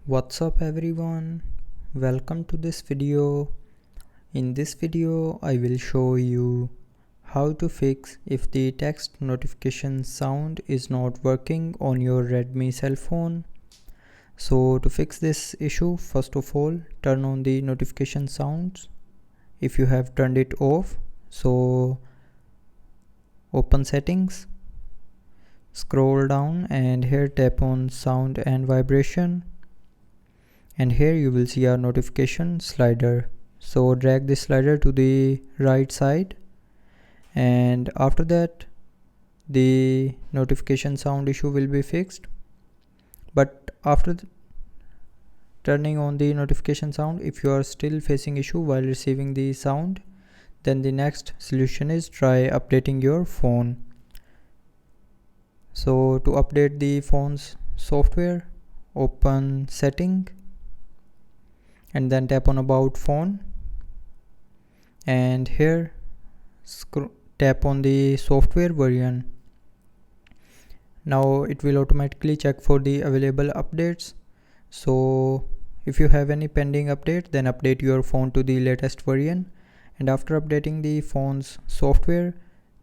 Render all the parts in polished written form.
What's up everyone, welcome to this video. In this video I will show you how to fix if the text notification sound is not working on your Redmi cell phone. So to fix this issue, first of all turn on the notification sounds if you have turned it off. So open settings, scroll down and here tap on sound and vibration. And here you will see our notification slider. So drag this slider to the right side, and after that the notification sound issue will be fixed. But after turning on the notification sound, if you are still facing issue while receiving the sound, then the next solution is try updating your phone. So to update the phone's software, open setting and then tap on about phone, and here tap on the software version. Now it will automatically check for the available updates. So if you have any pending update, then update your phone to the latest version, and after updating the phone's software,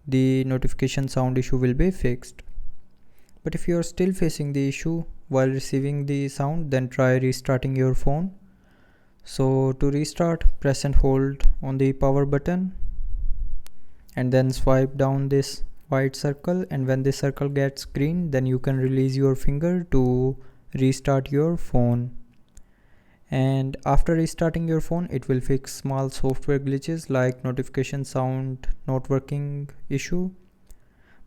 the notification sound issue will be fixed. But if you are still facing the issue while receiving the sound, then try restarting your phone. So to restart, press and hold on the power button and then swipe down this white circle, and when this circle gets green, then you can release your finger to restart your phone. And after restarting your phone, it will fix small software glitches like notification sound not working issue.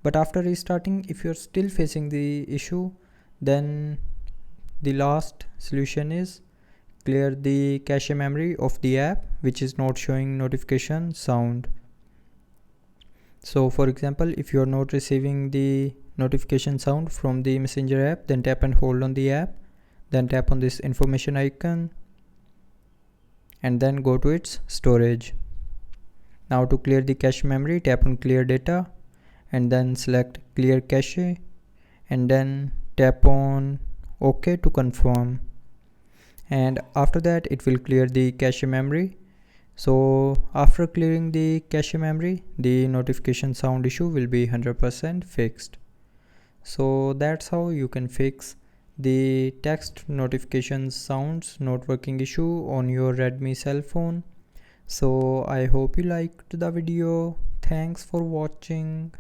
But after restarting, if you're still facing the issue, then the last solution is clear the cache memory of the app which is not showing notification sound. So for example, if you are not receiving the notification sound from the messenger app, then tap and hold on the app, then tap on this information icon and then go to its storage. Now to clear the cache memory, tap on clear data and then select clear cache and then tap on OK to confirm. And after that it will clear the cache memory. So after clearing the cache memory, the notification sound issue will be 100% fixed. So that's how you can fix the text notification sounds not working issue on your Redmi cell phone. So I hope you liked the video. Thanks for watching.